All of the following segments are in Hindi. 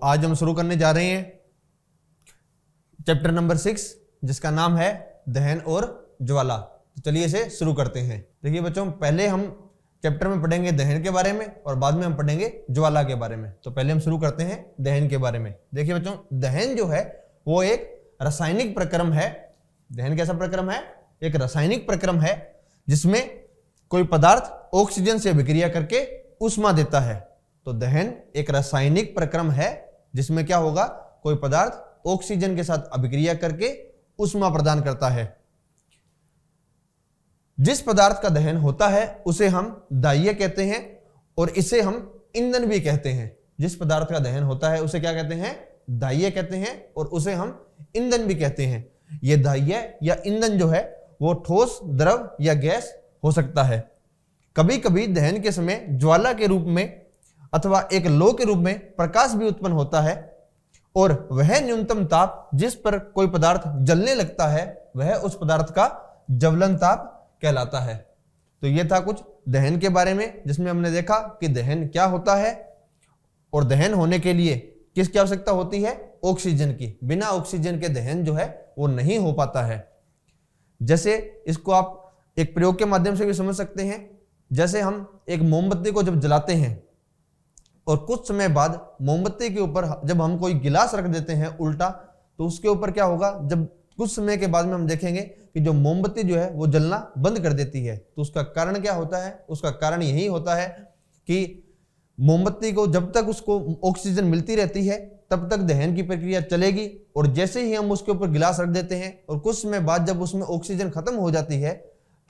आज हम शुरू करने जा रहे हैं चैप्टर नंबर 6 जिसका नाम है दहन और ज्वाला। तो चलिए इसे शुरू करते हैं। देखिए बच्चों, पहले हम चैप्टर में पढ़ेंगे दहन के बारे में और बाद में हम पढ़ेंगे ज्वाला के बारे में। तो पहले हम शुरू करते हैं दहन के बारे में। देखिए बच्चों, दहन जो है वो एक रासायनिक प्रक्रम है। दहन कैसा प्रक्रम है? एक रासायनिक प्रक्रम है जिसमें कोई पदार्थ ऑक्सीजन से अभिक्रिया करके ऊष्मा देता है। तो दहन एक रासायनिक प्रक्रम है जिसमें क्या होगा, कोई पदार्थ ऑक्सीजन के साथ अभिक्रिया करके ऊष्मा प्रदान करता है। जिस पदार्थ का दहन होता है उसे हम दाह्य कहते हैं और इसे हम ईंधन भी कहते हैं। जिस पदार्थ का दहन होता है उसे क्या कहते हैं? दाह्य कहते हैं और उसे हम ईंधन भी कहते हैं। यह दाह्य या ईंधन जो है वो ठोस, द्रव या गैस हो सकता है। कभी कभी दहन के समय ज्वाला के रूप में अथवा एक लौ के रूप में प्रकाश भी उत्पन्न होता है और वह न्यूनतम ताप जिस पर कोई पदार्थ जलने लगता है वह उस पदार्थ का ज्वलन ताप कहलाता है। तो यह था कुछ दहन के बारे में, जिसमें हमने देखा कि दहन क्या होता है और दहन होने के लिए किसकी आवश्यकता होती है? ऑक्सीजन की। बिना ऑक्सीजन के दहन जो है वो नहीं हो पाता है। जैसे इसको आप एक प्रयोग के माध्यम से भी समझ सकते हैं। जैसे हम एक मोमबत्ती को जब जलाते हैं और कुछ समय बाद मोमबत्ती के ऊपर जब हम कोई गिलास रख देते हैं उल्टा, तो उसके ऊपर क्या होगा, जब कुछ समय के बाद में हम देखेंगे कि जो मोमबत्ती जो है वो जलना बंद कर देती है। तो उसका कारण क्या होता है? उसका कारण यही होता है कि मोमबत्ती को जब तक उसको ऑक्सीजन मिलती रहती है तब तक दहन की प्रक्रिया चलेगी और जैसे ही हम उसके ऊपर गिलास रख देते हैं और कुछ समय बाद जब उसमें ऑक्सीजन खत्म हो जाती है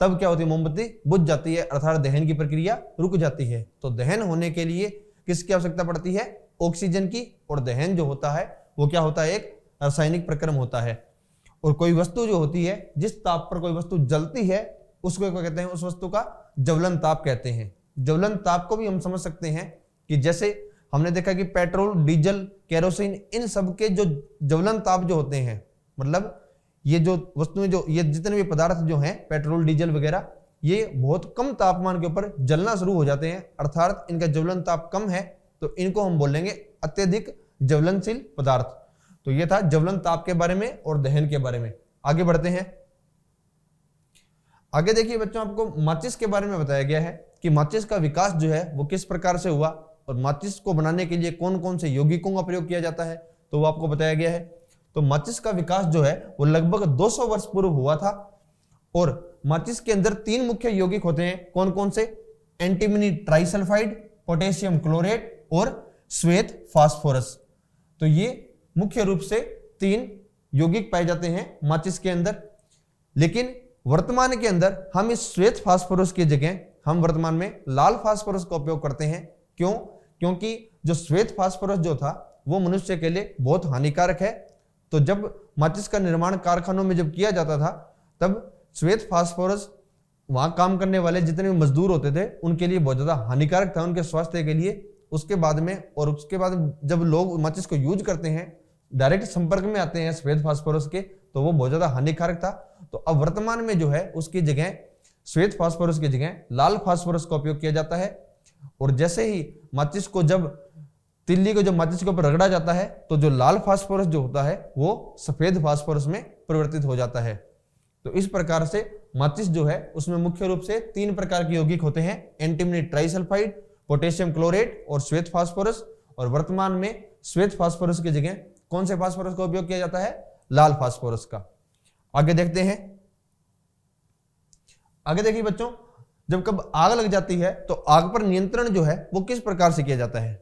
तब क्या होती है? मोमबत्ती बुझ जाती है, अर्थात दहन की प्रक्रिया रुक जाती है। तो दहन होने के लिए किसकी आवश्यकता पड़ती है? ऑक्सीजन की। और दहन जो होता है वो क्या होता है? एक रासायनिक प्रक्रम होता है। और कोई वस्तु जो होती है, जिस ताप पर कोई वस्तु जलती है उसको क्या कहते हैं? उस वस्तु का ज्वलन ताप कहते हैं। ज्वलन ताप को भी हम समझ सकते हैं कि जैसे हमने देखा कि पेट्रोल, डीजल, केरोसिन, इन सब के जो ज्वलन ताप जो होते हैं, मतलब ये जो वस्तुएं, जो ये जितने भी पदार्थ जो हैं, पेट्रोल, डीजल वगैरह, ये बहुत कम तापमान के ऊपर जलना शुरू हो जाते हैं, अर्थात इनका ज्वलन ताप कम है, तो इनको हम बोलेंगे अत्यधिक ज्वलनशील पदार्थ। तो ये था ज्वलन ताप के बारे में और दहन के बारे में। आगे बढ़ते हैं। आगे देखिए बच्चों, आपको माचिस के बारे में बताया गया है कि माचिस का विकास जो है वो किस प्रकार से हुआ और माचिस को बनाने के लिए कौन कौन से यौगिकों का प्रयोग किया जाता है, तो वो आपको बताया गया है। तो माचिस का विकास जो है वो लगभग 200 वर्ष पूर्व हुआ था और माचिस के अंदर 3 मुख्य यौगिक होते हैं। कौन कौन से? एंटीमनी ट्राइसल्फाइड, पोटेशियम क्लोरेट और श्वेत फास्फोरस। तो ये मुख्य रूप से 3 यौगिक पाए जाते हैं माचिस के अंदर। लेकिन वर्तमान के अंदर हम इस श्वेत फास्फोरस की जगह हम वर्तमान में लाल फास्फोरस का उपयोग करते हैं। क्यों? क्योंकि जो श्वेत फास्फोरस जो था वो मनुष्य के लिए बहुत हानिकारक है। तो जब माचिस का निर्माण कारखानों में जब किया जाता था तब श्वेत फास्फोरस वहां काम करने वाले जितने भी मजदूर होते थे उनके लिए बहुत ज्यादा हानिकारक था, उनके स्वास्थ्य के लिए। उसके बाद जब लोग माचिस को यूज करते हैं, डायरेक्ट संपर्क में आते हैं श्वेत फास्फोरस के, तो वो बहुत ज्यादा हानिकारक था। तो अब वर्तमान में जो है उसकी जगह श्वेत फास्फोरस की जगह लाल फास्फोरस का उपयोग किया जाता है। और जैसे ही माचिस को जब तिल्ली को जब माचिस के ऊपर रगड़ा जाता है तो जो लाल फास्फोरस जो होता है वो सफेद फास्फोरस में परिवर्तित हो जाता है। तो इस प्रकार से माचिस जो है उसमें मुख्य रूप से 3 प्रकार के यौगिक होते हैं, एंटीमनी ट्राइसल्फाइड, पोटेशियम क्लोरेट और श्वेत फास्फोरस। और वर्तमान में श्वेत फास्फोरस की जगह कौन से फास्फोरस का उपयोग किया जाता है? लाल फास्फोरस का। आगे देखते हैं। आगे देखिए बच्चों, जब कब आग लग जाती है तो आग पर नियंत्रण जो है वो किस प्रकार से किया जाता है?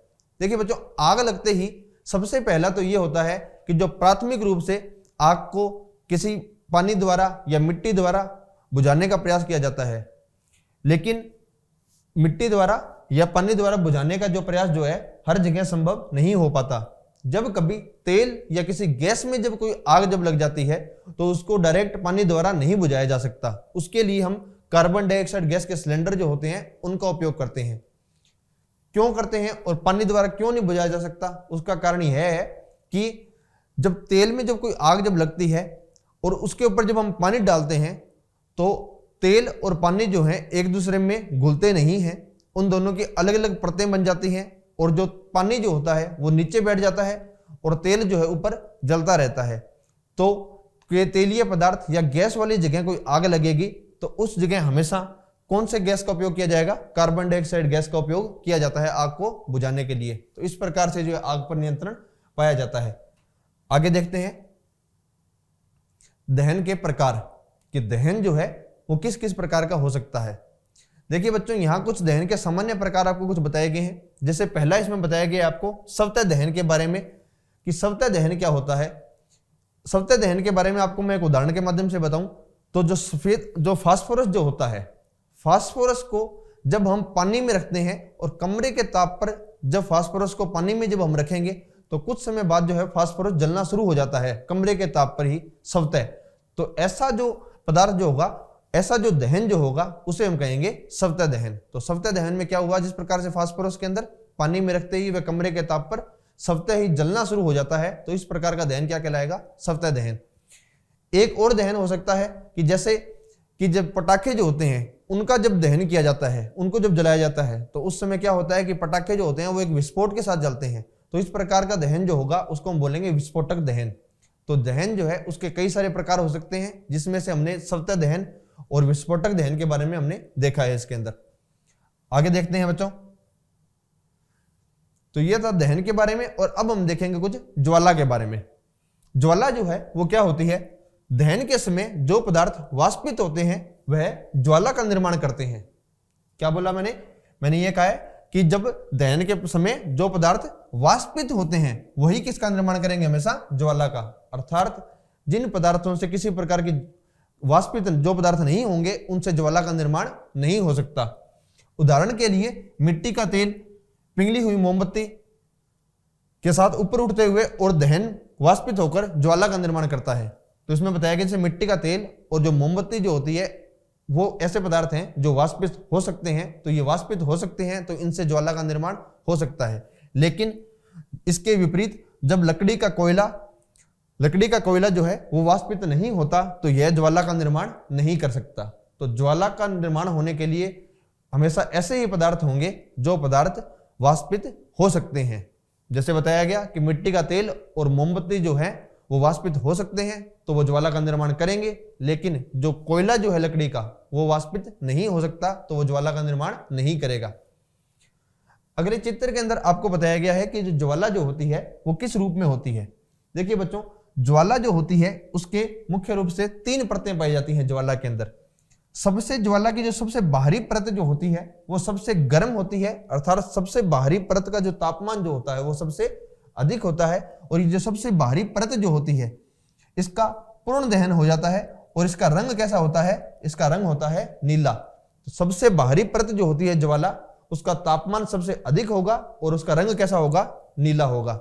देखिए बच्चों, आग लगते ही सबसे पहला तो ये होता है कि जो प्राथमिक रूप से आग को किसी पानी द्वारा या मिट्टी द्वारा बुझाने का प्रयास किया जाता है। लेकिन मिट्टी द्वारा या पानी द्वारा बुझाने का जो प्रयास जो है हर जगह संभव नहीं हो पाता। जब कभी तेल या किसी गैस में जब कोई आग जब लग जाती है तो उसको डायरेक्ट पानी द्वारा नहीं बुझाया जा सकता। उसके लिए हम कार्बन डाइऑक्साइड गैस के सिलेंडर जो होते हैं उनका उपयोग करते हैं। क्यों करते हैं और पानी द्वारा क्यों नहीं बुझाया जा सकता? उसका कारण यह है कि जब तेल में जब कोई आग जब लगती है और उसके ऊपर जब हम पानी डालते हैं तो तेल और पानी जो है एक दूसरे में घुलते नहीं हैं, उन दोनों की अलग अलग परतें बन जाती हैं और जो पानी जो होता है वो नीचे बैठ जाता है और तेल जो है ऊपर जलता रहता है। तो तेलीय पदार्थ या गैस वाली जगह कोई आग लगेगी तो उस जगह हमेशा कौन से गैस का उपयोग किया जाएगा? कार्बन डाइऑक्साइड गैस का उपयोग किया जाता है आग को बुझाने के लिए। तो इस प्रकार से जो है आग पर नियंत्रण पाया जाता है। आगे देखते हैं दहन के प्रकार, कि दहन जो है वो किस किस प्रकार का हो सकता है। देखिए बच्चों, यहां कुछ दहन के सामान्य प्रकार आपको कुछ बताए गए हैं। जैसे पहला इसमें बताया गया आपको स्वतः दहन के बारे में, कि स्वतः दहन क्या होता है। स्वतः दहन के बारे में आपको मैं एक उदाहरण के माध्यम से बताऊं तो जो सफेद जो फास्फोरस जो होता है, फास्फोरस को जब हम पानी में रखते हैं और कमरे के ताप पर जब फास्फोरस को पानी में जब हम रखेंगे तो कुछ समय बाद जो है फास्फोरस जलना शुरू हो जाता है कमरे के ताप पर ही स्वतः। तो ऐसा जो पदार्थ जो होगा, ऐसा जो दहन जो होगा उसे हम कहेंगे स्वतः दहन। तो स्वतः दहन में क्या हुआ, जिस प्रकार से फास्फोरस के अंदर पानी में रखते ही वह कमरे के ताप पर स्वतः ही जलना शुरू हो जाता है, तो इस प्रकार का दहन क्या कहलाएगा? स्वतः दहन। एक और दहन हो सकता है कि जैसे कि जब पटाखे जो होते हैं उनका जब दहन किया जाता है, उनको जब जलाया जाता है तो उस समय क्या होता है कि पटाखे जो होते हैं वो एक विस्फोट के साथ जलते हैं। तो इस प्रकार का दहन जो होगा उसको हम बोलेंगे विस्फोटक दहन। तो दहन जो है उसके कई सारे प्रकार हो सकते हैं, जिसमें से हमने स्वतः दहन और विस्फोटक दहन के बारे में हमने देखा है इसके अंदर। आगे देखते हैं बच्चों, तो यह था दहन के बारे में। और अब हम देखेंगे कुछ ज्वाला के बारे में। ज्वाला जो है वो क्या होती है? दहन के समय जो पदार्थ वाष्पित होते हैं वह ज्वाला का निर्माण करते हैं। क्या बोला मैंने ये कहा है कि जब दहन के समय जो पदार्थ वाष्पित होते हैं वही किसका निर्माण करेंगे? हमेशा ज्वाला का। अर्थात जिन पदार्थों से किसी प्रकार की वाष्पित जो पदार्थ नहीं होंगे उनसे ज्वाला का निर्माण नहीं हो सकता। उदाहरण के लिए मिट्टी का तेल पिघली हुई मोमबत्ती के साथ ऊपर उठते हुए और दहन वाष्पित होकर ज्वाला का निर्माण करता है। तो इसमें बताया गया जैसे मिट्टी का तेल और जो मोमबत्ती जो होती है वो ऐसे पदार्थ हैं जो वाष्पित हो सकते हैं। तो ये वाष्पित हो सकते हैं तो इनसे ज्वाला का निर्माण हो सकता है। लेकिन इसके विपरीत जब लकड़ी का कोयला जो है वो वाष्पित नहीं होता तो यह ज्वाला का निर्माण नहीं कर सकता। तो ज्वाला का निर्माण होने के लिए हमेशा ऐसे ही पदार्थ होंगे जो पदार्थ वाष्पित हो सकते हैं। जैसे बताया गया कि मिट्टी का तेल और मोमबत्ती जो है वो वाष्पित हो सकते हैं तो वो ज्वाला का निर्माण करेंगे, लेकिन जो कोयला जो है लकड़ी का वो वाष्पित नहीं हो सकता तो वो ज्वाला का निर्माण नहीं करेगा। अगले चित्र के अंदर आपको बताया गया है कि जो ज्वाला जो होती है वो किस रूप में होती है। देखिए बच्चों, ज्वाला जो होती है उसके मुख्य रूप से 3 परतें पाई जाती हैं ज्वाला के अंदर। ज्वाला की जो सबसे बाहरी परत जो होती है वो सबसे गर्म होती है, अर्थात सबसे बाहरी परत का जो तापमान जो होता है वो सबसे अधिक होता है। और ये जो सबसे बाहरी परत जो होती है इसका पूर्ण दहन हो जाता है। और इसका रंग कैसा होता है? इसका रंग होता है नीला। तो सबसे बाहरी परत जो होती है ज्वाला, उसका तापमान सबसे अधिक होगा और उसका रंग कैसा होगा? नीला होगा।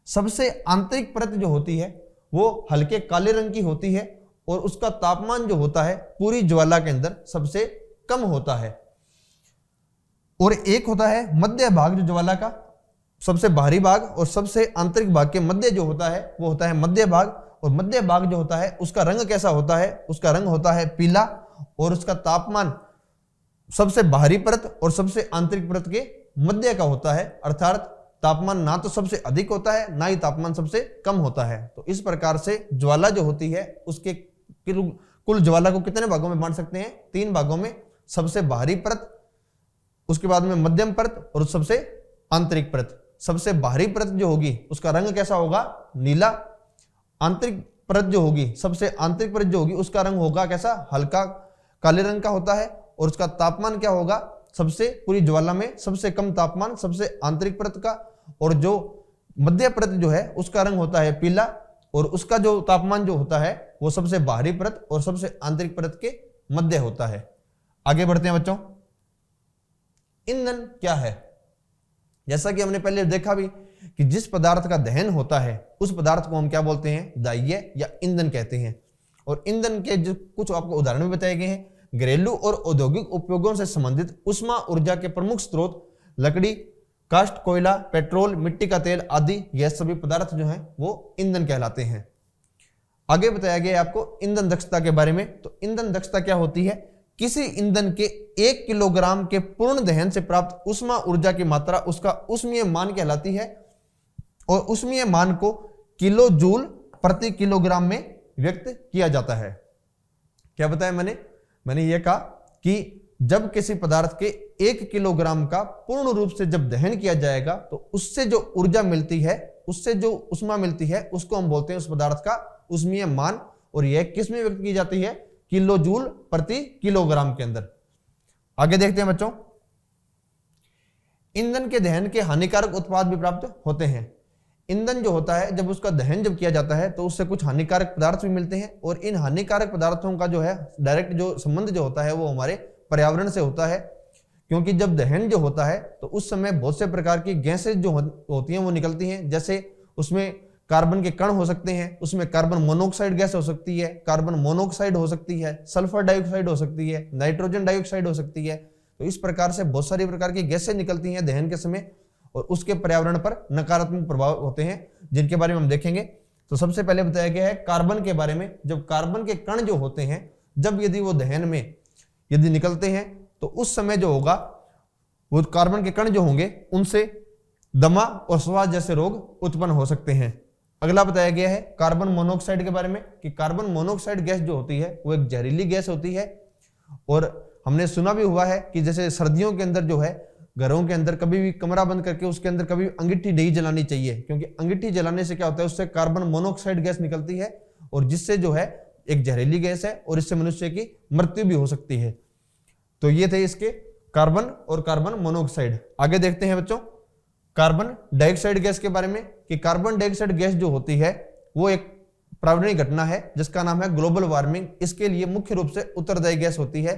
सबसे आंतरिक परत जो होती है वो हल्के काले रंग की होती है और उसका तापमान जो होता है पूरी ज्वाला के अंदर सबसे कम होता है। और एक होता है मध्य भाग जो ज्वाला का सबसे बाहरी भाग और सबसे आंतरिक भाग के मध्य जो होता है वो होता है मध्य भाग। और मध्य भाग जो होता है उसका रंग कैसा होता है? उसका रंग होता है पीला और उसका तापमान सबसे बाहरी परत और सबसे आंतरिक परत के मध्य का होता है। अर्थात तापमान ना तो सबसे अधिक होता है ना ही तापमान सबसे कम होता है। तो इस प्रकार से ज्वाला जो होती है उसके कुल ज्वाला को कितने भागों में बांट सकते हैं? 3 भागों में। सबसे बाहरी परत, उसके बाद में मध्यम परत और सबसे आंतरिक परत। सबसे बाहरी परत जो होगी उसका रंग कैसा होगा? नीला। आंतरिक परत जो होगी, सबसे आंतरिक परत जो होगी उसका रंग होगा कैसा? हल्का काले रंग का होता है। और उसका तापमान क्या होगा? सबसे पूरी ज्वाला में सबसे कम तापमान सबसे आंतरिक परत का। और जो मध्य परत जो है उसका रंग होता है पीला और उसका जो तापमान जो होता है वो सबसे बाहरी परत और सबसे आंतरिक परत के मध्य होता है। आगे बढ़ते हैं बच्चों, ईंधन क्या है? जैसा कि हमने पहले देखा भी कि जिस पदार्थ का दहन होता है उस पदार्थ को हम क्या बोलते हैं? दाह्य या ईंधन कहते हैं। और ईंधन के जो कुछ आपको उदाहरण भी बताए गए हैं। घरेलू और औद्योगिक उपयोगों से संबंधित उष्मा ऊर्जा के प्रमुख स्रोत लकड़ी, काष्ठ, कोयला, पेट्रोल, मिट्टी का तेल आदि यह सभी पदार्थ जो हैं वो ईंधन कहलाते हैं। आगे बताया गया आपको ईंधन दक्षता के बारे में। तो ईंधन दक्षता क्या होती है? किसी ईंधन के 1 किलोग्राम के पूर्ण दहन से प्राप्त ऊष्मा ऊर्जा की मात्रा उसका ऊष्मीय मान कहलाती है और ऊष्मीय मान को किलो जूल प्रति किलोग्राम में व्यक्त किया जाता है। क्या बताया मैंने यह कहा कि जब किसी पदार्थ के 1 किलोग्राम का पूर्ण रूप से जब दहन किया जाएगा तो उससे जो ऊर्जा मिलती है, उससे जो ऊष्मा मिलती है, उसको हम बोलते हैं उस पदार्थ का ऊष्मीय मान। और यह किस में व्यक्त की जाती है? किलो जूल प्रति किलोग्राम के अंदर। आगे देखते हैं बच्चों, ईंधन के दहन के हानिकारक उत्पाद भी प्राप्त होते हैं। ईंधन जो होता है, जब उसका दहन जब किया जाता है तो उससे कुछ हानिकारक पदार्थ भी मिलते हैं और इन हानिकारक पदार्थों का जो है डायरेक्ट जो संबंध जो होता है वो हमारे पर्यावरण से होता है, क्योंकि जब दहन जो होता है तो उस समय बहुत से प्रकार की गैसें जो होती हैं वो निकलती हैं। जैसे उसमें कार्बन के कण हो सकते हैं, उसमें कार्बन मोनोऑक्साइड गैस हो सकती है, कार्बन मोनोऑक्साइड हो सकती है, सल्फर डाइऑक्साइड हो सकती है, नाइट्रोजन डाइऑक्साइड हो सकती है। तो इस प्रकार से बहुत सारी प्रकार की गैसें निकलती हैं दहन के समय और उसके पर्यावरण पर नकारात्मक प्रभाव होते हैं, जिनके बारे में हम देखेंगे। तो सबसे पहले बताया गया है कार्बन के बारे में। जब कार्बन के कण जो होते हैं, जब यदि वो दहन में यदि निकलते हैं तो उस समय जो होगा वो कार्बन के कण जो होंगे उनसे दमा और श्वास जैसे रोग उत्पन्न हो सकते हैं। अगला बताया गया है कार्बन मोनोऑक्साइड के बारे में कि कार्बन मोनोऑक्साइड गैस जो होती है वो एक जहरीली गैस होती है और हमने सुना भी हुआ है कि जैसे सर्दियों के अंदर जो है घरों के अंदर कभी भी कमरा बंद करके उसके अंदर कभी अंगीठी नहीं जलानी चाहिए, क्योंकि अंगीठी जलाने से क्या होता है, उससे कार्बन मोनोऑक्साइड गैस निकलती है और जिससे जो है एक जहरीली गैस है और इससे मनुष्य की मृत्यु भी हो सकती है। तो ये थे इसके कार्बन और कार्बन मोनोऑक्साइड। आगे देखते हैं बच्चों कार्बन डाइऑक्साइड गैस के बारे में कि कार्बन डाइऑक्साइड गैस जो होती है वो एक प्राकृतिक घटना है जिसका नाम है ग्लोबल वार्मिंग। इसके लिए मुख्य रूप से उत्तरदायी गैस होती है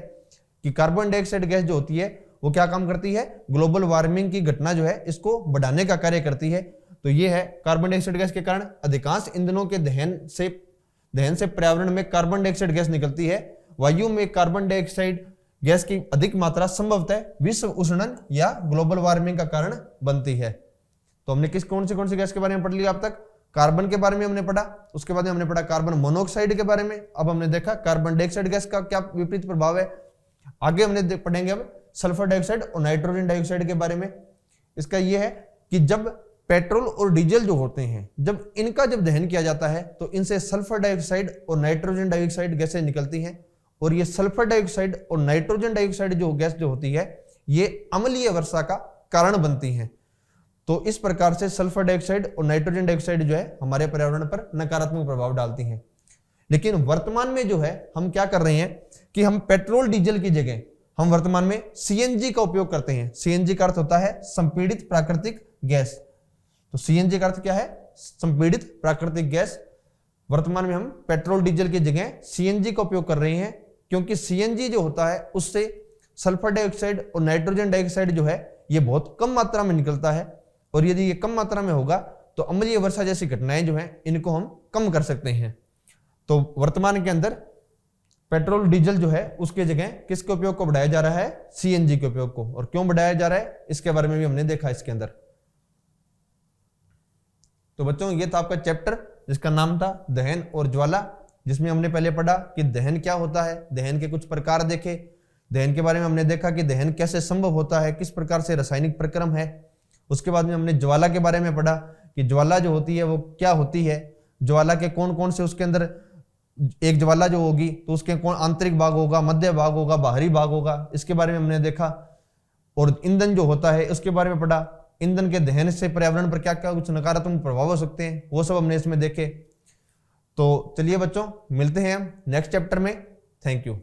कि कार्बन डाइऑक्साइड गैस जो होती है वो क्या काम करती है, ग्लोबल वार्मिंग की घटना जो है इसको बढ़ाने का कार्य करती है। तो ये है कार्बन डाइऑक्साइड गैस के कारण अधिकांश ईंधनों के दहन से पर्यावरण में कार्बन डाइऑक्साइड गैस निकलती है। वायु में कार्बन डाइऑक्साइड गैस की अधिक मात्रा संभवतः विश्व उष्णन या ग्लोबल वार्मिंग का कारण बनती है। तो हमने कौन सी गैस के बारे में पढ़ लिया अब तक? कार्बन के बारे में हमने पढ़ा, उसके बाद हमने पढ़ा कार्बन मोनोऑक्साइड के बारे में, अब हमने देखा कार्बन डाइऑक्साइड गैस का क्या विपरीत प्रभाव है। आगे हमने पढ़ेंगे अब सल्फर डाइऑक्साइड और नाइट्रोजन डाइऑक्साइड के बारे में। इसका यह है कि जब पेट्रोल और डीजल जो होते हैं जब इनका दहन किया जाता है तो इनसे सल्फर डाइऑक्साइड और नाइट्रोजन डाइऑक्साइड गैसें निकलती हैं और ये सल्फर डाइऑक्साइड और नाइट्रोजन डाइऑक्साइड जो गैस जो होती है ये अम्लीय वर्षा का कारण बनती हैं। तो इस प्रकार से सल्फर डाइऑक्साइड और नाइट्रोजन डाइऑक्साइड जो है हमारे पर्यावरण पर नकारात्मक प्रभाव डालती हैं। लेकिन वर्तमान में जो है हम क्या कर रहे हैं कि हम पेट्रोल डीजल की जगह हम वर्तमान में सीएनजी का उपयोग करते हैं। सीएनजी का अर्थ होता है संपीड़ित प्राकृतिक गैस। तो सीएनजी का अर्थ क्या है? संपीड़ित प्राकृतिक गैस। वर्तमान में हम पेट्रोल डीजल की जगह सीएनजी का उपयोग कर रहे हैं, क्योंकि सीएनजी जो होता है उससे सल्फर डाइऑक्साइड और नाइट्रोजन डाइऑक्साइड जो है ये बहुत कम मात्रा में निकलता है और यदि ये कम मात्रा में होगा तो अम्लीय वर्षा जैसी घटनाएं जो हैं इनको हम कम कर सकते हैं। तो वर्तमान के अंदर पेट्रोल डीजल जो है उसके जगह किसके उपयोग को बढ़ाया जा रहा है? सीएनजी के उपयोग को। और क्यों बढ़ाया जा रहा है इसके बारे में भी हमने देखा इसके अंदर। तो बच्चों ये था आपका चैप्टर जिसका नाम था दहन और ज्वाला, जिसमें हमने पहले पढ़ा कि दहन क्या होता है, दहन के कुछ प्रकार देखे, दहन के बारे में हमने देखा कि दहन कैसे संभव होता है, किस प्रकार से रासायनिक प्रक्रम है। उसके बाद में हमने ज्वाला के बारे में पढ़ा कि ज्वाला जो होती है वो क्या होती है, ज्वाला के कौन कौन से उसके अंदर एक ज्वाला जो होगी तो उसके कौन आंतरिक भाग होगा, मध्य भाग होगा, बाहरी भाग होगा, इसके बारे में हमने देखा। और ईंधन जो होता है उसके बारे में पढ़ा, ईंधन के दहन से पर्यावरण पर क्या क्या कुछ नकारात्मक प्रभाव हो सकते हैं वो सब हमने इसमें देखे। तो चलिए बच्चों मिलते हैं हम नेक्स्ट चैप्टर में। Thank you.